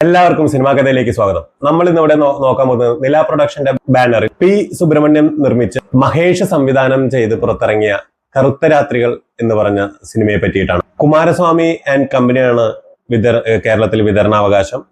എല്ലാവർക്കും സിനിമാ കഥയിലേക്ക് സ്വാഗതം. നമ്മൾ ഇന്നിവിടെ നോക്കാൻ പോകുന്നത് നില പ്രൊഡക്ഷന്റെ ബാനറിൽ പി സുബ്രഹ്മണ്യം നിർമ്മിച്ച് മഹേഷ് സംവിധാനം ചെയ്ത് പുറത്തിറങ്ങിയ കറുത്ത രാത്രികൾ എന്ന് പറഞ്ഞ സിനിമയെ പറ്റിയിട്ടാണ്. കുമാരസ്വാമി ആൻഡ് കമ്പനിയാണ് കേരളത്തിൽ വിതരണാവകാശം.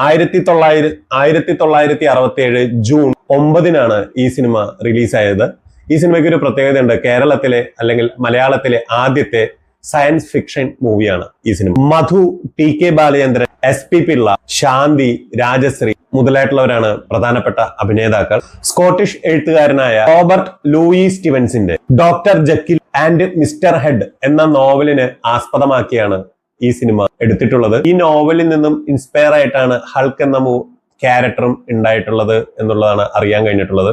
1967 ജൂൺ 9 ഈ സിനിമ റിലീസായത്. ഈ സിനിമയ്ക്ക് ഒരു പ്രത്യേകതയുണ്ട്. കേരളത്തിലെ അല്ലെങ്കിൽ മലയാളത്തിലെ ആദ്യത്തെ സയൻസ് ഫിക്ഷൻ മൂവിയാണ് ഈ സിനിമ. മധു, TK ബാലചന്ദ്രൻ, SP പിള്ള, ശാന്തി, രാജശ്രീ മുതലായിട്ടുള്ളവരാണ് പ്രധാനപ്പെട്ട അഭിനേതാക്കൾ. സ്കോട്ടിഷ് എഴുത്തുകാരനായ റോബർട്ട് ലൂയി സ്റ്റീവൻസിന്റെ doctor Jekyll and mister Hyde എന്ന നോവലിനെ ആസ്പദമാക്കിയാണ് ഈ സിനിമ എടുത്തിട്ടുള്ളത്. ഈ നോവലിൽ നിന്നും ഇൻസ്പയർ ആയിട്ടാണ് ഹൾക്ക് എന്ന ക്യാരക്ടറും ഉണ്ടായിട്ടുള്ളത് എന്നുള്ളതാണ് അറിയാൻ കഴിഞ്ഞിട്ടുള്ളത്.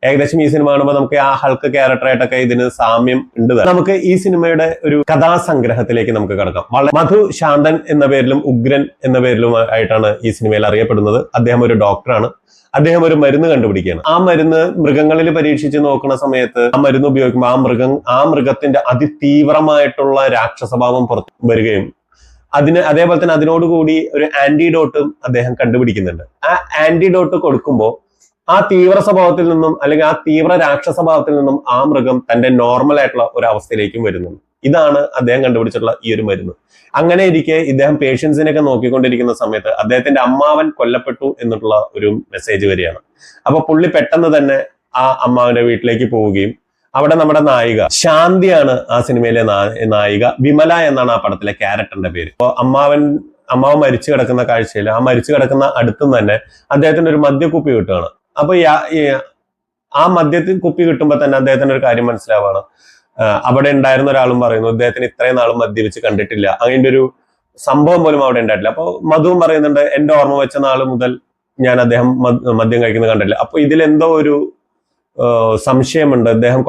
ഏകദേശം ഈ സിനിമ കാണുമ്പോൾ നമുക്ക് ആ ഹൾക്ക് ക്യാരക്ടറായിട്ടൊക്കെ ഇതിന് സാമ്യം ഉണ്ട്. നമുക്ക് ഈ സിനിമയുടെ ഒരു കഥാസംഗ്രഹത്തിലേക്ക് നമുക്ക് കടക്കാം. മധു ശാന്തൻ എന്ന പേരിലും ഉഗ്രൻ എന്ന പേരിലും ആയിട്ടാണ് ഈ സിനിമയിൽ അറിയപ്പെടുന്നത്. അദ്ദേഹം ഒരു ഡോക്ടറാണ്. അദ്ദേഹം ഒരു മരുന്ന് കണ്ടുപിടിക്കുകയാണ്. ആ മരുന്ന് മൃഗങ്ങളിൽ പരീക്ഷിച്ച് നോക്കുന്ന സമയത്ത് ആ മരുന്ന് ഉപയോഗിക്കുമ്പോൾ ആ മൃഗത്തിന്റെ അതിതീവ്രമായിട്ടുള്ള രാക്ഷസഭാവം പുറത്തു വരികയും അതേപോലെ തന്നെ അതിനോടുകൂടി ഒരു ആന്റിഡോട്ടും അദ്ദേഹം കണ്ടുപിടിക്കുന്നുണ്ട്. ആ ആന്റിഡോട്ട് കൊടുക്കുമ്പോൾ ആ തീവ്ര സ്വഭാവത്തിൽ നിന്നും അല്ലെങ്കിൽ ആ തീവ്ര രാക്ഷസഭാവത്തിൽ നിന്നും ആ മൃഗം തന്റെ നോർമൽ ആയിട്ടുള്ള ഒരു അവസ്ഥയിലേക്കും വരുന്നുണ്ട്. ഇതാണ് അദ്ദേഹം കണ്ടുപിടിച്ചിട്ടുള്ള ഈ ഒരു മരുന്ന്. അങ്ങനെ ഇരിക്കെ ഇദ്ദേഹം പേഷ്യൻസിനെയൊക്കെ നോക്കിക്കൊണ്ടിരിക്കുന്ന സമയത്ത് അദ്ദേഹത്തിന്റെ അമ്മാവൻ കൊല്ലപ്പെട്ടു എന്നുള്ള ഒരു മെസ്സേജ് വരികയാണ്. അപ്പൊ പുള്ളി പെട്ടെന്ന് തന്നെ ആ അമ്മാവന്റെ വീട്ടിലേക്ക് പോവുകയും അവിടെ നമ്മുടെ നായിക ശാന്തിയാണ് ആ സിനിമയിലെ നായിക. വിമല എന്നാണ് ആ പടത്തിലെ ക്യാരക്ടറിന്റെ പേര്. അപ്പൊ അമ്മാവൻ മരിച്ചു കിടക്കുന്ന കാഴ്ചയിൽ ആ മരിച്ചു കിടക്കുന്ന അടുത്തും തന്നെ അദ്ദേഹത്തിന് ഒരു മദ്യക്കുപ്പി കിട്ടുകയാണ്. അപ്പൊ ആ മദ്യത്തിൽ കുപ്പി കിട്ടുമ്പോൾ തന്നെ അദ്ദേഹത്തിന് ഒരു കാര്യം മനസ്സിലാവാണ്. അവിടെ ഉണ്ടായിരുന്ന ഒരാളും പറയുന്നു ഇദ്ദേഹത്തിന് ഇത്രയും നാളും മദ്യപിച്ച് കണ്ടിട്ടില്ല, അതിന്റെ ഒരു സംഭവം പോലും അവിടെ ഉണ്ടായിട്ടില്ല. അപ്പൊ മധുവും പറയുന്നുണ്ട് എന്റെ ഓർമ്മ വെച്ച നാൾ മുതൽ ഞാൻ അദ്ദേഹം മദ്യം കഴിക്കുന്നത് കണ്ടിട്ടില്ല. അപ്പൊ ഇതിലെന്തോ ഒരു സംശയമുണ്ട്. അദ്ദേഹം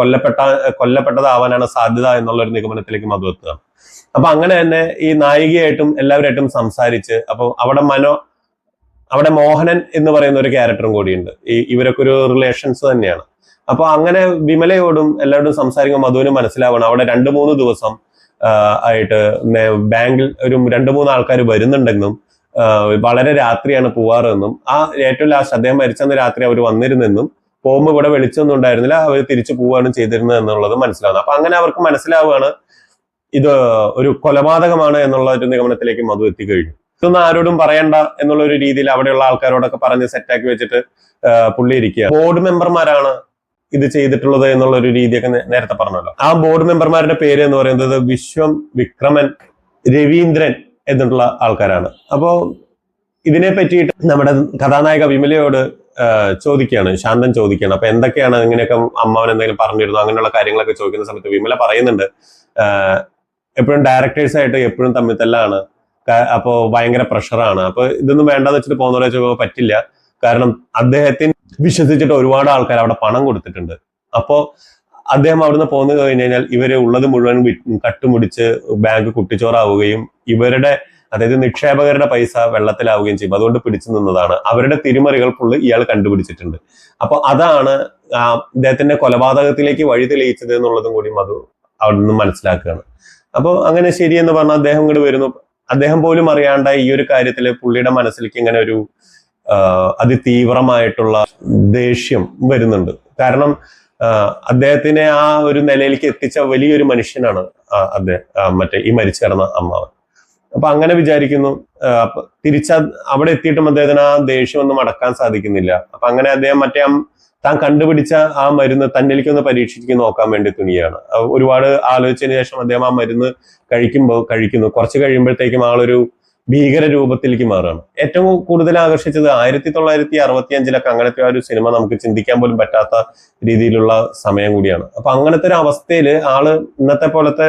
കൊല്ലപ്പെട്ടതാവാനാണ് സാധ്യത എന്നുള്ള ഒരു നിഗമനത്തിലേക്ക് മധു എത്തുക. അപ്പൊ അങ്ങനെ തന്നെ ഈ നായികയായിട്ടും എല്ലാവരായിട്ടും സംസാരിച്ച് അപ്പൊ അവിടെ മോഹനൻ എന്ന് പറയുന്ന ഒരു ക്യാരക്ടറും കൂടിയുണ്ട്. ഇവരൊക്കെ ഒരു റിലേഷൻസ് തന്നെയാണ്. അപ്പൊ അങ്ങനെ വിമലയോടും എല്ലാവരോടും സംസാരിക്കുമ്പോൾ മധുവിന് മനസ്സിലാവണം അവിടെ 2-3 ദിവസം ആയിട്ട് ബാങ്കിൽ ഒരു 2-3 ആൾക്കാർ വരുന്നുണ്ടെന്നും വളരെ രാത്രിയാണ് പോവാറെന്നും ആ ഏറ്റവും ലാസ്റ്റ് അദ്ദേഹം മരിച്ചെന്ന രാത്രി അവർ വന്നിരുന്നെന്നും പോകുമ്പോൾ ഇവിടെ വെളിച്ചൊന്നും ഉണ്ടായിരുന്നില്ല, അവർ തിരിച്ചു പോവുകയാണ് ചെയ്തിരുന്നത് എന്നുള്ളത് മനസ്സിലാവുന്നത്. അപ്പൊ അങ്ങനെ അവർക്ക് മനസ്സിലാവുകയാണ് ഇത് ഒരു കൊലപാതകമാണ് എന്നുള്ള ഒരു നിഗമനത്തിലേക്ക് മധു എത്തിക്കഴിഞ്ഞു. ഇതൊന്നും ആരോടും പറയണ്ട എന്നുള്ള ഒരു രീതിയിൽ അവിടെയുള്ള ആൾക്കാരോടൊക്കെ പറഞ്ഞ് സെറ്റാക്കി വെച്ചിട്ട് പുള്ളി ഇരിക്കുക. ബോർഡ് മെമ്പർമാരാണ് ഇത് ചെയ്തിട്ടുള്ളത് എന്നുള്ള ഒരു രീതിയൊക്കെ നേരത്തെ പറഞ്ഞല്ലോ. ആ ബോർഡ് മെമ്പർമാരുടെ പേര് എന്ന് പറയുന്നത് വിശ്വം, വിക്രമൻ, രവീന്ദ്രൻ എന്നുള്ള ആൾക്കാരാണ്. അപ്പോ ഇതിനെ പറ്റിയിട്ട് നമ്മുടെ കഥാനായിക വിമലയോട് ചോദിക്കുകയാണ്, ശാന്തൻ ചോദിക്കുകയാണ്. അപ്പൊ എന്തൊക്കെയാണ് ഇങ്ങനെയൊക്കെ അമ്മാവൻ എന്തെങ്കിലും പറഞ്ഞിരുന്നു അങ്ങനെയുള്ള കാര്യങ്ങളൊക്കെ ചോദിക്കുന്ന സമയത്ത് വിമല പറയുന്നുണ്ട് എപ്പോഴും ഡയറക്ടേഴ്സായിട്ട് എപ്പോഴും തമ്മിൽ തല്ലാണ്, അപ്പോ ഭയങ്കര പ്രഷറാണ്. അപ്പൊ ഇതൊന്നും വേണ്ടെന്ന് വെച്ചിട്ട് പോകുന്നവരെ ചോദിക്കുമ്പോൾ പറ്റില്ല, കാരണം അദ്ദേഹത്തിന് വിശ്വസിച്ചിട്ട് ഒരുപാട് ആൾക്കാർ അവിടെ പണം കൊടുത്തിട്ടുണ്ട്. അപ്പോ അദ്ദേഹം അവിടുന്ന് പോന്നു കഴിഞ്ഞു കഴിഞ്ഞാൽ ഇവര് ഉള്ളത് മുഴുവൻ കട്ടുമുടിച്ച് ബാങ്ക് കുട്ടിച്ചോറാവുകയും ഇവരുടെ അതായത് നിക്ഷേപകരുടെ പൈസ വെള്ളത്തിലാവുകയും ചെയ്യും. അതുകൊണ്ട് പിടിച്ചു നിന്നതാണ്. അവരുടെ തിരിമറികൾ ഫുള്ള് ഇയാൾ കണ്ടുപിടിച്ചിട്ടുണ്ട്. അപ്പൊ അതാണ് ഇദ്ദേഹത്തിന്റെ കൊലപാതകത്തിലേക്ക് വഴി തെളിയിച്ചത് എന്നുള്ളതും കൂടി അത് അവിടെ നിന്ന് മനസ്സിലാക്കുകയാണ്. അപ്പൊ അങ്ങനെ ശരിയെന്ന് പറഞ്ഞാൽ അദ്ദേഹം ഇങ്ങോട്ട് വരുന്നു. അദ്ദേഹം പോലും അറിയാണ്ട ഈ ഒരു കാര്യത്തില് പുള്ളിയുടെ മനസ്സിലേക്ക് ഇങ്ങനെ ഒരു അതിതീവ്രമായിട്ടുള്ള ദേഷ്യം വരുന്നുണ്ട്. കാരണം അദ്ദേഹത്തിനെ ആ ഒരു നിലയിലേക്ക് എത്തിച്ച വലിയൊരു മനുഷ്യനാണ് മറ്റേ ഈ മരിച്ചു കിടന്ന അമ്മാവൻ. അപ്പൊ അങ്ങനെ വിചാരിക്കുന്നു. അവിടെ എത്തിയിട്ടും അദ്ദേഹത്തിന് ആ ദേഷ്യം ഒന്നും അടക്കാൻ സാധിക്കുന്നില്ല. അപ്പൊ അങ്ങനെ അദ്ദേഹം താൻ കണ്ടുപിടിച്ച ആ മരുന്ന് തന്നിലേക്ക് ഒന്ന് പരീക്ഷിച്ച് നോക്കാൻ വേണ്ടി തുനിയാണ്. ഒരുപാട് ആലോചിച്ചതിന് ശേഷം അദ്ദേഹം ആ മരുന്ന് കഴിക്കുന്നു. കുറച്ച് കഴിയുമ്പോഴത്തേക്കും ആളൊരു ഭീകര രൂപത്തിലേക്ക് മാറുകയാണ്. ഏറ്റവും കൂടുതൽ ആകർഷിച്ചത് 1965 അങ്ങനത്തെ ഒരു സിനിമ നമുക്ക് ചിന്തിക്കാൻ പോലും പറ്റാത്ത രീതിയിലുള്ള സമയം കൂടിയാണ്. അപ്പൊ അങ്ങനത്തെ ഒരു അവസ്ഥയില് ആള് ഇന്നത്തെ പോലത്തെ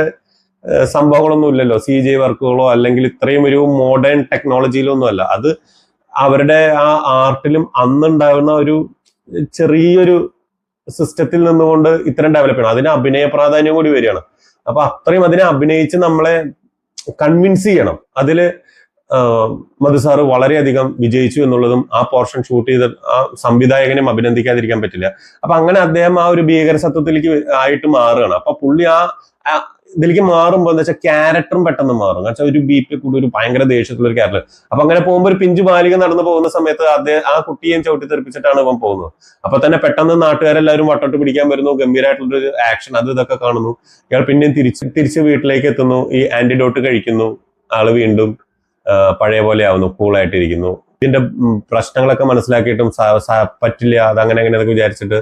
സംഭവങ്ങളൊന്നും ഇല്ലല്ലോ, CG വർക്കുകളോ അല്ലെങ്കിൽ ഇത്രയും ഒരു മോഡേൺ ടെക്നോളജിയിലോ ഒന്നും അല്ല. അത് അവരുടെ ആ ആർട്ടിലും അന്നുണ്ടാകുന്ന ഒരു ചെറിയൊരു സിസ്റ്റത്തിൽ നിന്നുകൊണ്ട് ഇത്രയും ഡെവലപ്പ് ചെയ്യണം. അതിന് അഭിനയ പ്രാധാന്യം കൂടി വരികയാണ്. അപ്പൊ അത്രയും അതിനെ അഭിനയിച്ച് നമ്മളെ കൺവിൻസ് ചെയ്യണം. അതില് മധു സാറ് വളരെയധികം വിജയിച്ചു എന്നുള്ളതും ആ പോർഷൻ ഷൂട്ട് ചെയ്ത ആ സംവിധായകനെയും അഭിനന്ദിക്കാതിരിക്കാൻ പറ്റില്ല. അപ്പൊ അങ്ങനെ അദ്ദേഹം ആ ഒരു ഭീകര സത്വത്തിലേക്ക് ആയിട്ട് മാറുകയാണ്. അപ്പൊ പുള്ളി ഇതിലേക്ക് മാറുമ്പോൾ എന്താ വെച്ചാൽ ക്യാരക്ടറും പെട്ടെന്ന് മാറും. എന്ന് വെച്ചാൽ ഒരു ബി.പി കൂടി ഒരു ഭയങ്കര ദേഷ്യത്തിലുള്ള ഒരു ക്യാരക്ടർ. അപ്പൊ അങ്ങനെ പോകുമ്പോൾ ഒരു പിഞ്ചു ബാലിക നടന്നു പോകുന്ന സമയത്ത് ആ കുട്ടിയെയും ചവിട്ടി തെറിപ്പിച്ചിട്ടാണ് ഇവൻ പോകുന്നത്. അപ്പൊ തന്നെ പെട്ടെന്ന് നാട്ടുകാരെല്ലാവരും വട്ടോട്ട് പിടിക്കാൻ വരുന്നു, ഗംഭീരമായിട്ടുള്ളൊരു ആക്ഷൻ അത് ഇതൊക്കെ കാണുന്നു. ഇയാൾ പിന്നെയും തിരിച്ച് വീട്ടിലേക്ക് എത്തുന്നു, ഈ ആന്റിഡോട്ട് കഴിക്കുന്നു, ആള് വീണ്ടും പഴയ പോലെ ആവുന്നു, കൂളായിട്ടിരിക്കുന്നു. ഇതിന്റെ പ്രശ്നങ്ങളൊക്കെ മനസ്സിലാക്കിയിട്ടും പറ്റില്ല, അതങ്ങനെ അങ്ങനെയൊക്കെ വിചാരിച്ചിട്ട്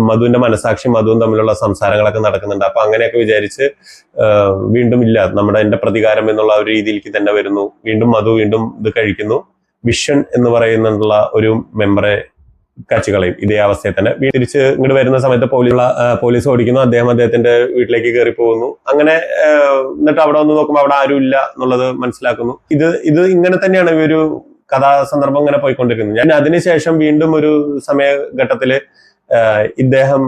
മധുവിന്റെ മനസാക്ഷി മധുവും തമ്മിലുള്ള സംസാരങ്ങളൊക്കെ നടക്കുന്നുണ്ട്. അപ്പൊ അങ്ങനെയൊക്കെ വിചാരിച്ച് വീണ്ടും ഇല്ല, എന്റെ പ്രതികാരം എന്നുള്ള ഒരു രീതിയിലേക്ക് തന്നെ വരുന്നു. വീണ്ടും ഇത് കഴിക്കുന്നു. വിഷൻ എന്ന് പറയുന്നുള്ള ഒരു മെമ്പറെ കച്ചുകളയും ഇതേ അവസ്ഥയിൽ തന്നെ. തിരിച്ച് ഇങ്ങോട്ട് വരുന്ന സമയത്ത് പോലീസ് ഓടിക്കുന്നു, അദ്ദേഹത്തിന്റെ വീട്ടിലേക്ക് കയറി പോകുന്നു. അങ്ങനെ എന്നിട്ട് അവിടെ വന്ന് നോക്കുമ്പോൾ അവിടെ ആരും ഇല്ല എന്നുള്ളത് മനസ്സിലാക്കുന്നു. ഇത് ഇങ്ങനെ തന്നെയാണ് ഈ ഒരു കഥാസന്ദർഭം ഇങ്ങനെ പോയിക്കൊണ്ടിരിക്കുന്നത്. ഞാൻ അതിനുശേഷം വീണ്ടും ഒരു സമയഘട്ടത്തില് ഇദ്ദേഹം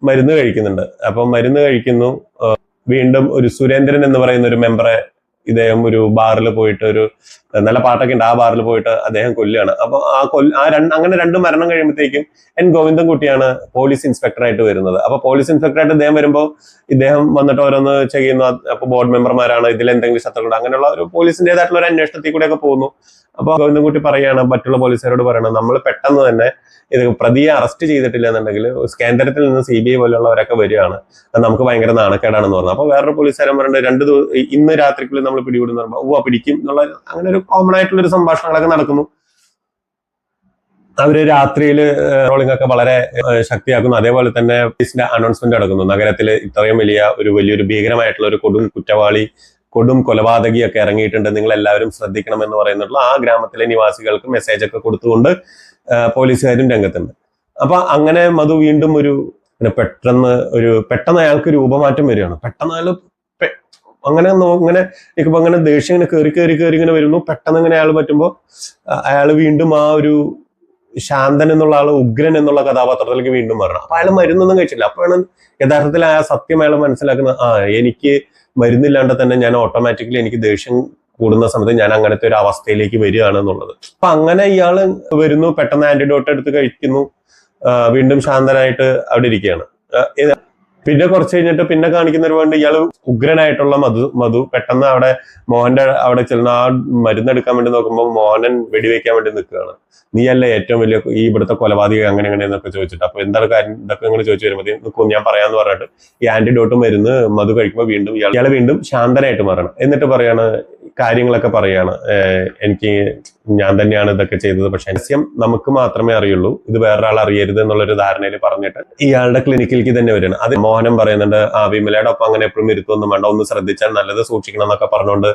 മരുന്ന് കഴിക്കുന്നുണ്ട്. അപ്പൊ മരുന്ന് കഴിക്കുന്നു. വീണ്ടും ഒരു സുരേന്ദ്രൻ എന്ന് പറയുന്ന ഒരു മെമ്പറെ ഇദ്ദേഹം ഒരു ബാറിൽ പോയിട്ട്, ഒരു നല്ല പാട്ടൊക്കെ ഉണ്ട്, ആ ബാറിൽ പോയിട്ട് അദ്ദേഹം കൊല്ലുകയാണ്. അപ്പൊ അങ്ങനെ 2 മരണം കഴിയുമ്പോഴത്തേക്കും എൻ ഗോവിന്ദൻകുട്ടിയാണ് പോലീസ് ഇൻസ്പെക്ടറായിട്ട് വരുന്നത്. അപ്പൊ പോലീസ് ഇൻസ്പെക്ടറായിട്ട് ഇദ്ദേഹം വരുമ്പോൾ ഇദ്ദേഹം വന്നിട്ട് ഓരോന്ന് ചെയ്യുന്നു. അപ്പൊ ബോർഡ് മെമ്പർമാരാണ്, ഇതിൽ എന്തെങ്കിലും ശത്രുക്കളുണ്ട്, അങ്ങനെയുള്ള ഒരു പോലീസിന്റേതായിട്ടുള്ള ഒരു അന്വേഷണത്തിൽ കൂടെ ഒക്കെ പോകുന്നു. അപ്പൊ ഗോവിന്ദൻകുട്ടി പറയാണ്, മറ്റുള്ള പോലീസുകാരോട് പറയണം, നമ്മൾ പെട്ടെന്ന് തന്നെ ഇത് പ്രതിയെ അറസ്റ്റ് ചെയ്തിട്ടില്ല എന്നുണ്ടെങ്കിൽ കേന്ദ്രത്തിൽ നിന്ന് CBI പോലെയുള്ളവരൊക്കെ വരികയാണ്, അത് നമുക്ക് ഭയങ്കര നാണക്കേടാണെന്ന് പറഞ്ഞു. അപ്പൊ വേറൊരു പോലീസുകാരൻ പറഞ്ഞിട്ട് ഇന്ന് രാത്രിക്കുള്ളിൽ നമ്മൾ പിടികൂടുന്ന പറയുമ്പോൾ പിടിക്കും എന്നുള്ള അങ്ങനെ ഒരു കോമൺ ആയിട്ടുള്ള ഒരു സംഭാഷണങ്ങളൊക്കെ നടക്കുന്നു. അവര് രാത്രിയിൽ ട്രോളിംഗ് ഒക്കെ വളരെ ശക്തിയാക്കുന്നു. അതേപോലെ തന്നെ പോലീസിന്റെ അനൗൺസ്മെന്റ് നടക്കുന്നു, നഗരത്തിൽ ഇത്രയും വലിയൊരു ഭീകരമായിട്ടുള്ള ഒരു കൊടും കൊലപാതകിയൊക്കെ ഇറങ്ങിയിട്ടുണ്ട്, നിങ്ങൾ എല്ലാവരും ശ്രദ്ധിക്കണം എന്ന് പറയുന്നുള്ള ആ ഗ്രാമത്തിലെ നിവാസികൾക്ക് മെസ്സേജ് ഒക്കെ കൊടുത്തുകൊണ്ട് പോലീസുകാരും രംഗത്തുണ്ട്. അപ്പൊ അങ്ങനെ മധു വീണ്ടും പെട്ടെന്ന് അയാൾക്ക് രൂപമാറ്റം വരികയാണ്. പെട്ടെന്ന് അയാൾ അങ്ങനെ ദേഷ്യം ഇങ്ങനെ കയറി ഇങ്ങനെ വരുന്നു. പെട്ടെന്ന് ഇങ്ങനെ അയാൾ പറ്റുമ്പോൾ അയാൾ വീണ്ടും ആ ഒരു ശാന്തൻ എന്നുള്ള ആള് ഉഗ്രൻ എന്നുള്ള കഥാപാത്രത്തിലേക്ക് വീണ്ടും മാറണം. അപ്പൊ അയാൾ മരുന്നൊന്നും കഴിച്ചില്ല. അപ്പോഴാണ് യഥാർത്ഥത്തിൽ ആ സത്യം അയാൾ മനസ്സിലാക്കുന്നത്, എനിക്ക് മരുന്നില്ലാണ്ട് തന്നെ ഞാൻ ഓട്ടോമാറ്റിക്കലി എനിക്ക് ദേഷ്യം കൂടുന്ന സമയത്ത് ഞാൻ അങ്ങനത്തെ ഒരു അവസ്ഥയിലേക്ക് വരികയാണ് എന്നുള്ളത്. അപ്പൊ അങ്ങനെ ഇയാള് വരുന്നു, പെട്ടെന്ന് ആന്റിഡോട്ട് എടുത്ത് കഴിക്കുന്നു, വീണ്ടും ശാന്തനായിട്ട് അവിടെ ഇരിക്കുകയാണ്. പിന്നെ കുറച്ച് കഴിഞ്ഞിട്ട് പിന്നെ കാണിക്കുന്ന ഒരു വേണ്ടി ഇയാള് ഉഗ്രനായിട്ടുള്ള മധു പെട്ടെന്ന് മോഹന്റെ അവിടെ ചെല്ലുന്ന ആ മരുന്നെടുക്കാൻ വേണ്ടി നോക്കുമ്പോൾ മോഹനൻ വെടിവെക്കാൻ വേണ്ടി നിൽക്കുകയാണ്. നീയല്ലേ ഏറ്റവും വലിയ ഈ ഇവിടുത്തെ കൊലപാതകം അങ്ങനെ എന്നൊക്കെ ചോദിച്ചിട്ട്. അപ്പൊ എന്താണ് കാര്യം ഇതൊക്കെ നിങ്ങൾ ചോദിച്ചു വരുമ്പോൾ ഞാൻ പറയാന്ന് പറഞ്ഞിട്ട് ഈ ആന്റിഡോട്ട് മരുന്ന് മധു കഴിക്കുമ്പോൾ വീണ്ടും ഇയാളെ വീണ്ടും ശാന്തനായിട്ട് മാറണം. എന്നിട്ട് പറയാണ്, കാര്യങ്ങളൊക്കെ പറയാണ്, ഞാൻ തന്നെയാണ് ഇതൊക്കെ ചെയ്തത്, പക്ഷെ രഹസ്യം നമുക്ക് മാത്രമേ അറിയുള്ളൂ, ഇത് വേറൊരാൾ അറിയരുത് എന്നുള്ളൊരു ധാരണയിൽ പറഞ്ഞിട്ട് ഇയാളുടെ ക്ലിനിക്കിലേക്ക് തന്നെ വരികയാണ്. അത് മോഹനം പറയുന്നുണ്ട്, വിമലയുടെ ഒപ്പം അങ്ങനെ എപ്പോഴും ഇരുത്തൊന്നും വേണ്ട, ഒന്ന് ശ്രദ്ധിച്ചാൽ നല്ലത്, സൂക്ഷിക്കണം എന്നൊക്കെ പറഞ്ഞുകൊണ്ട്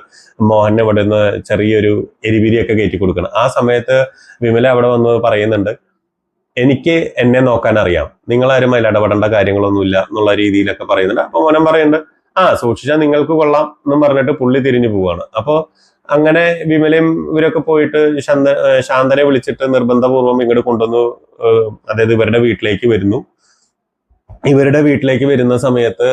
മോഹനെ ഇവിടെ നിന്ന് ചെറിയൊരു എരിപിരിയൊക്കെ കയറ്റി കൊടുക്കണം. ആ സമയത്ത് വിമല അവിടെ വന്ന് പറയുന്നുണ്ട്, എനിക്ക് എന്നെ നോക്കാൻ അറിയാം, നിങ്ങളാരും അതിൽ ഇടപെടേണ്ട കാര്യങ്ങളൊന്നുമില്ല എന്നുള്ള രീതിയിലൊക്കെ പറയുന്നുണ്ട്. അപ്പൊ മോഹനം പറയുന്നുണ്ട്, സൂക്ഷിച്ചാൽ നിങ്ങൾക്ക് കൊള്ളാം എന്നും പറഞ്ഞിട്ട് പുള്ളി തിരിഞ്ഞു പോവാണ്. അപ്പൊ അങ്ങനെ വിമലയും ഇവരൊക്കെ പോയിട്ട് ശാന്തനെ വിളിച്ചിട്ട് നിർബന്ധപൂർവ്വം ഇങ്ങോട്ട് കൊണ്ടുവന്നു. അതായത് ഇവരുടെ വീട്ടിലേക്ക് വരുന്നു. ഇവരുടെ വീട്ടിലേക്ക് വരുന്ന സമയത്ത്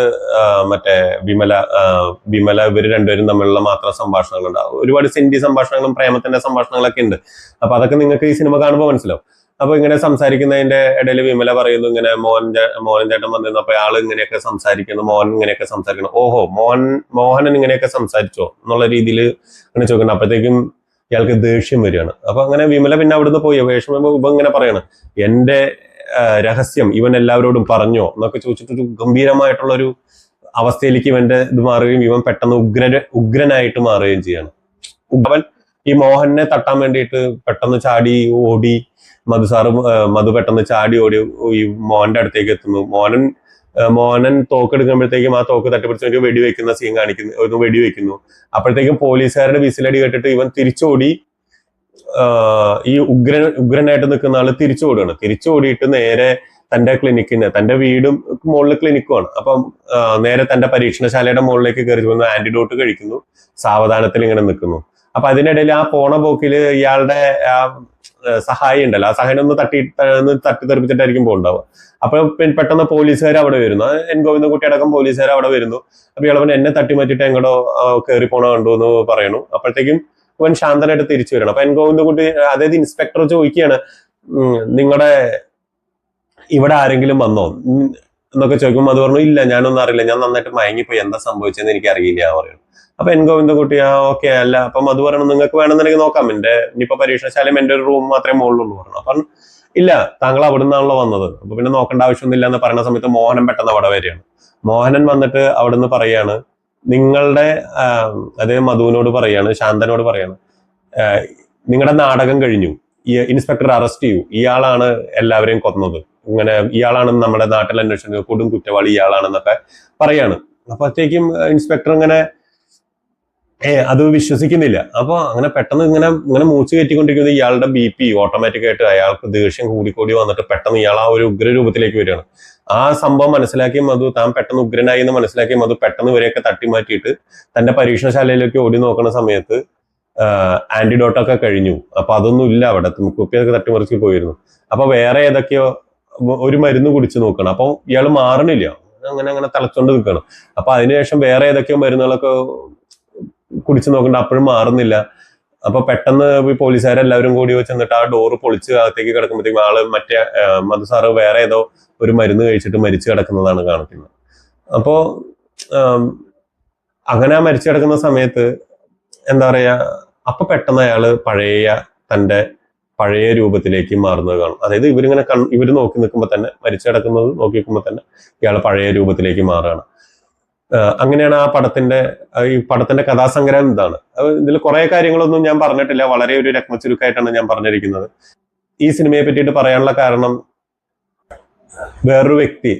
വിമല ഇവർ രണ്ടുപേരും തമ്മിലുള്ള മാത്രം സംഭാഷണങ്ങൾ ഉണ്ടാവും. ഒരുപാട് സെന്റി സംഭാഷണങ്ങളും പ്രേമത്തിന്റെ സംഭാഷണങ്ങളൊക്കെ ഉണ്ട്. അപ്പൊ അതൊക്കെ നിങ്ങൾക്ക് ഈ സിനിമ കാണുമ്പോൾ മനസ്സിലാവും. അപ്പൊ ഇങ്ങനെ സംസാരിക്കുന്നതിന്റെ ഇടയിൽ വിമല പറയുന്നു, ഇങ്ങനെ മോഹൻ ചേട്ടൻ വന്നിരുന്നു, അപ്പൊ ആള് ഇങ്ങനെയൊക്കെ സംസാരിക്കുന്നു, മോഹൻ ഇങ്ങനെയൊക്കെ സംസാരിക്കുന്നു. ഓഹോ, മോഹനൻ ഇങ്ങനെയൊക്കെ സംസാരിച്ചോ എന്നുള്ള രീതിയിൽ അങ്ങനെ ചോദിക്കണം. അപ്പോഴത്തേക്കും ഇയാൾക്ക് ദേഷ്യം വരികയാണ്. അപ്പൊ അങ്ങനെ വിമല പിന്നെ അവിടുന്ന് പോയി വിഷമം ഇവ ഇങ്ങനെ പറയാണ്, എന്റെ രഹസ്യം ഇവൻ എല്ലാവരോടും പറഞ്ഞോ എന്നൊക്കെ ചോദിച്ചിട്ടൊരു ഗംഭീരമായിട്ടുള്ള ഒരു അവസ്ഥയിലേക്ക് ഇവന്റെ ഇത് മാറുകയും ഇവൻ പെട്ടെന്ന് ഉഗ്രനായിട്ട് മാറുകയും ചെയ്യാണ്. അവൻ ഈ മോഹനെ തട്ടാൻ വേണ്ടിയിട്ട് പെട്ടെന്ന് ചാടി ഓടി, മധു പെട്ടെന്ന് ചാടി ഓടി ഈ മോഹന്റെ അടുത്തേക്ക് എത്തുന്നു. മോഹനൻ തോക്കെടുക്കുമ്പോഴത്തേക്കും ആ തോക്ക് തട്ടിപ്പിടിച്ച് വെടിവെക്കുന്ന സീൻ വെടിവെക്കുന്നു. അപ്പോഴത്തേക്കും പോലീസുകാരുടെ വിസിലടി കേട്ടിട്ട് ഇവൻ തിരിച്ചോടി, ഈ ഉഗ്രനായിട്ട് നിൽക്കുന്ന ആള് തിരിച്ചോടിയിട്ട് നേരെ തന്റെ ക്ലിനിക്കിന്, തന്റെ വീടും മുകളിൽ ക്ലിനിക്കുമാണ്. അപ്പം നേരെ തന്റെ പരീക്ഷണശാലയുടെ മുകളിലേക്ക് കയറി വന്ന് ആന്റിഡോട്ട് കഴിക്കുന്നു, സാവധാനത്തിൽ ഇങ്ങനെ നിൽക്കുന്നു. അപ്പൊ അതിനിടയിൽ ആ പോണ പോക്കില് ഇയാളുടെ സഹായി ഉണ്ടല്ലോ, ആ സഹായം ഒന്ന് തട്ടിത്തെറിപ്പിച്ചിട്ടായിരിക്കും പോകുന്നുണ്ടാവുക. അപ്പൊ പെട്ടെന്ന് പോലീസുകാർ അവിടെ വരുന്നു, എൻ ഗോവിന്ദൻകുട്ടി അടക്കം പോലീസുകാർ അവിടെ വരുന്നു. അപ്പൊ ഇയാൾ എന്നെ തട്ടിമാറ്റിട്ട് എങ്ങോട്ടോ കയറി പോണ കണ്ടു എന്ന് പറയുന്നു. അപ്പോഴത്തേക്കും ഇവൻ ശാന്തനായിട്ട് തിരിച്ചു വരണം. അപ്പൊ എൻ ഗോവിന്ദൻകുട്ടി, അതായത് ഇൻസ്പെക്ടർ ചോദിക്കുകയാണ്, നിങ്ങളുടെ ഇവിടെ ആരെങ്കിലും വന്നോ, എന്നൊക്കെ ചോദിക്കുമ്പോൾ അത് പറഞ്ഞു ഇല്ല ഞാനൊന്നും അറിയില്ല, ഞാൻ നന്നായിട്ട് മയങ്ങിപ്പോയി, എന്താ സംഭവിച്ചതെന്ന് എനിക്ക് അറിയില്ല പറയുന്നു. അപ്പൊ എൻ ഗോവിന്ദൻകുട്ടി ഓക്കെ അല്ല അപ്പം അത് പറയണം നിങ്ങൾക്ക് വേണമെന്നുണ്ടെങ്കിൽ നോക്കാം, എന്റെ ഇനിയിപ്പോ പരീക്ഷണശാലയും എന്റെ ഒരു റൂം മാത്രമേ മുകളിലുള്ളൂ പറഞ്ഞു. അപ്പം ഇല്ല താങ്കൾ അവിടെ നിന്നാണല്ലോ വന്നത്, അപ്പൊ പിന്നെ നോക്കേണ്ട ആവശ്യമൊന്നുമില്ല എന്ന് പറയുന്ന സമയത്ത് മോഹനൻ പെട്ടെന്ന് അവിടെ വരികയാണ്. മോഹനൻ വന്നിട്ട് അവിടെ നിന്ന് പറയാണ് നിങ്ങളുടെ അതേ മധുവിനോട് പറയാണ്, ശാന്തനോട് പറയാണ് നിങ്ങളുടെ നാടകം കഴിഞ്ഞു, ഈ ഇൻസ്പെക്ടർ അറസ്റ്റ് ചെയ്യൂ, ഇയാളാണ് എല്ലാവരെയും കൊന്നത്, ഇങ്ങനെ ഇയാളാണ് നമ്മുടെ നാട്ടിൽ അന്വേഷണം കൊടും കുറ്റവാളി ഇയാളാണെന്നൊക്കെ പറയാണ്. അപ്പോഴത്തേക്കും ഇൻസ്പെക്ടർ ഇങ്ങനെ അത് വിശ്വസിക്കുന്നില്ല. അപ്പൊ അങ്ങനെ പെട്ടെന്ന് ഇങ്ങനെ ഇങ്ങനെ മൂച്ച് കയറ്റിക്കൊണ്ടിരിക്കുന്നത് ഇയാളുടെ BP ഓട്ടോമാറ്റിക് ആയിട്ട് അയാൾക്ക് ദേഷ്യം കൂടിക്കൂടി വന്നിട്ട് പെട്ടെന്ന് ഇയാൾ ആ ഒരു ഉഗ്രരൂപത്തിലേക്ക് വരികയാണ്. ആ സംഭവം മനസ്സിലാക്കിയ മധു താൻ പെട്ടെന്ന് ഉഗ്രനായി എന്ന് മനസ്സിലാക്കിയ മധു പെട്ടെന്ന് ഇവരെയൊക്കെ തട്ടിമാറ്റിയിട്ട് തന്റെ പരീക്ഷണശാലയിലേക്ക് ഓടി നോക്കുന്ന സമയത്ത് ആന്റിഡോട്ടൊക്കെ കഴിഞ്ഞു. അപ്പൊ അതൊന്നും ഇല്ല അവിടെ, കുപ്പിയൊക്കെ തട്ടിമറിച്ച് പോയിരുന്നു. അപ്പൊ വേറെ ഏതൊക്കെയോ ഒരു മരുന്ന് കുടിച്ചു നോക്കണം, അപ്പൊ ഇയാൾ മാറണില്ല, അങ്ങനെ അങ്ങനെ തളച്ചോണ്ട് നിൽക്കണം. അപ്പൊ അതിനുശേഷം വേറെ ഏതൊക്കെയോ മരുന്നുകളൊക്കെ കുടിച്ചു നോക്കണ്ട, അപ്പോഴും മാറുന്നില്ല. അപ്പൊ പെട്ടെന്ന് പോലീസുകാരെല്ലാവരും കൂടി ചെന്നിട്ട് ആ ഡോറ് പൊളിച്ച് അകത്തേക്ക് കിടക്കുമ്പോഴത്തേക്കും ആള് മറ്റേ മധു സാറ് വേറെ ഏതോ ഒരു മരുന്ന് കഴിച്ചിട്ട് മരിച്ചു കിടക്കുന്നതാണ് കാണിക്കുന്നത്. അപ്പോ അങ്ങനെ മരിച്ചു കിടക്കുന്ന സമയത്ത് എന്താ പറയാ, അപ്പൊ പെട്ടെന്ന് അയാള് തന്റെ പഴയ രൂപത്തിലേക്ക് മാറുന്നത് കാണും. അതായത് ഇവരിങ്ങനെ ഇവര് നോക്കി നിൽക്കുമ്പോ തന്നെ, മരിച്ചു കിടക്കുന്നത് നോക്കി നിൽക്കുമ്പോ തന്നെ ഇയാൾ പഴയ രൂപത്തിലേക്ക് മാറുകയാണ്. അങ്ങനെയാണ് ഈ പടത്തിന്റെ കഥാസംഗ്രഹം ഇതാണ്. ഇതിൽ കുറെ കാര്യങ്ങളൊന്നും ഞാൻ പറഞ്ഞിട്ടില്ല, വളരെ ഒരു രത്നച്ചുരുക്കായിട്ടാണ് ഞാൻ പറഞ്ഞിരിക്കുന്നത്. ഈ സിനിമയെ പറ്റിയിട്ട് പറയാനുള്ള കാരണം വേറൊരു വ്യക്തി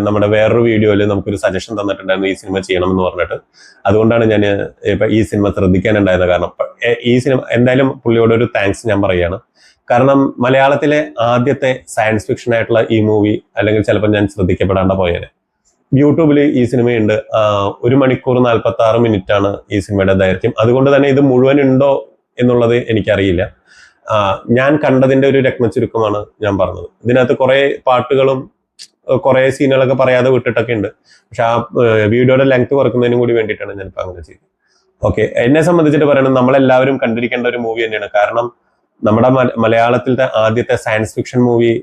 നമ്മുടെ വേറൊരു വീഡിയോയിൽ നമുക്കൊരു സജഷൻ തന്നിട്ടുണ്ടായിരുന്നു ഈ സിനിമ ചെയ്യണമെന്ന് പറഞ്ഞിട്ട്. അതുകൊണ്ടാണ് ഞാൻ ഇപ്പൊ ഈ സിനിമ ശ്രദ്ധിക്കാനുണ്ടായത്. കാരണം ഈ സിനിമ എന്തായാലും പുള്ളിയോട് ഒരു താങ്ക്സ് ഞാൻ പറയുകയാണ്. കാരണം മലയാളത്തിലെ ആദ്യത്തെ സയൻസ് ഫിക്ഷൻ ആയിട്ടുള്ള ഈ മൂവി അല്ലെങ്കിൽ ചിലപ്പോൾ ഞാൻ ശ്രദ്ധിക്കപ്പെടാണ്ട പോയേനെ. യൂട്യൂബിൽ ഈ സിനിമയുണ്ട്. 1 മണിക്കൂർ 46 മിനിറ്റ് ആണ് ഈ സിനിമയുടെ ദൈർഘ്യം. അതുകൊണ്ട് തന്നെ ഇത് മുഴുവൻ ഉണ്ടോ എന്നുള്ളത് എനിക്കറിയില്ല. ഞാൻ കണ്ടതിന്റെ ഒരു രത്നച്ചുരുക്കമാണ് ഞാൻ പറഞ്ഞത്. ഇതിനകത്ത് കുറെ പാട്ടുകളും കുറെ സീനുകളൊക്കെ പറയാതെ വിട്ടിട്ടൊക്കെ ഉണ്ട്. പക്ഷെ ആ വീഡിയോയുടെ ലെങ്ത് കുറക്കുന്നതിനും കൂടി വേണ്ടിയിട്ടാണ് ഞാനിപ്പോൾ അങ്ങനെ ചെയ്തത്. ഓക്കെ, എന്നെ സംബന്ധിച്ചിട്ട് പറയണം നമ്മളെല്ലാവരും കണ്ടിരിക്കേണ്ട ഒരു മൂവി തന്നെയാണ്. കാരണം നമ്മുടെ മലയാളത്തിലത്തെ ആദ്യത്തെ സയൻസ് ഫിക്ഷൻ മൂവി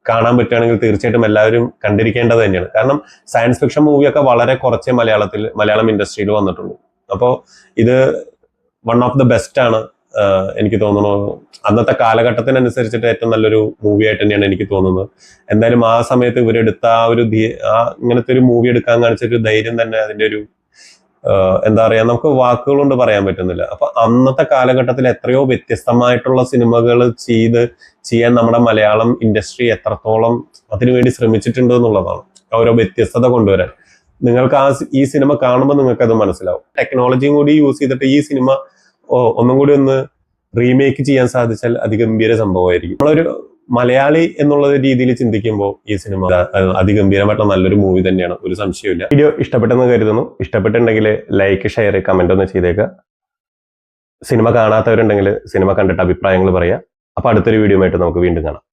കാണാൻ പറ്റുകയാണെങ്കിൽ തീർച്ചയായിട്ടും എല്ലാവരും കണ്ടിരിക്കേണ്ടത് തന്നെയാണ്. കാരണം സയൻസ് ഫിക്ഷൻ മൂവിയൊക്കെ വളരെ കുറച്ചേ മലയാളം ഇൻഡസ്ട്രിയിൽ വന്നിട്ടുള്ളൂ. അപ്പോൾ ഇത് വൺ ഓഫ് ദ ബെസ്റ്റ് ആണ് എനിക്ക് തോന്നുന്നു. അന്നത്തെ കാലഘട്ടത്തിനനുസരിച്ചിട്ട് ഏറ്റവും നല്ലൊരു മൂവി ആയിട്ട് തന്നെയാണ് എനിക്ക് തോന്നുന്നത്. എന്തായാലും ആ സമയത്ത് ഇവരെടുത്ത ഇങ്ങനത്തെ ഒരു മൂവി എടുക്കാൻ കാണിച്ചൊരു ധൈര്യം തന്നെ, അതിന്റെ ഒരു എന്താ പറയാ, നമുക്ക് വാക്കുകൾ കൊണ്ട് പറയാൻ പറ്റുന്നില്ല. അപ്പൊ അന്നത്തെ കാലഘട്ടത്തിൽ എത്രയോ വ്യത്യസ്തമായിട്ടുള്ള സിനിമകൾ ചെയ്യാൻ നമ്മുടെ മലയാളം ഇൻഡസ്ട്രി എത്രത്തോളം അതിനുവേണ്ടി ശ്രമിച്ചിട്ടുണ്ട് എന്നുള്ളതാണ്. ഓരോ വ്യത്യസ്തത കൊണ്ടുവരാൻ നിങ്ങൾക്ക് ഈ സിനിമ കാണുമ്പോൾ നിങ്ങൾക്ക് അത് മനസ്സിലാവും. ടെക്നോളജിയും കൂടി യൂസ് ചെയ്തിട്ട് ഈ സിനിമ ഒന്നും കൂടി ഒന്ന് റീമേക്ക് ചെയ്യാൻ സാധിച്ചാൽ അതിഗംഭീര സംഭവമായിരിക്കും. നമ്മളൊരു മലയാളി എന്നുള്ള രീതിയിൽ ചിന്തിക്കുമ്പോൾ ഈ സിനിമ അതിഗംഭീരമായിട്ടുള്ള നല്ലൊരു മൂവി തന്നെയാണ്, ഒരു സംശയമില്ല. വീഡിയോ ഇഷ്ടപ്പെട്ടെന്ന് കരുതുന്നു. ഇഷ്ടപ്പെട്ടിട്ടുണ്ടെങ്കിൽ ലൈക്ക്, ഷെയർ, കമന്റ് ഒന്ന് ചെയ്തേക്കുക. സിനിമ കാണാത്തവരുണ്ടെങ്കിൽ സിനിമ കണ്ടിട്ട് അഭിപ്രായങ്ങൾ പറയാം. അപ്പൊ അടുത്തൊരു വീഡിയോ ആയിട്ട് നമുക്ക് വീണ്ടും കാണാം.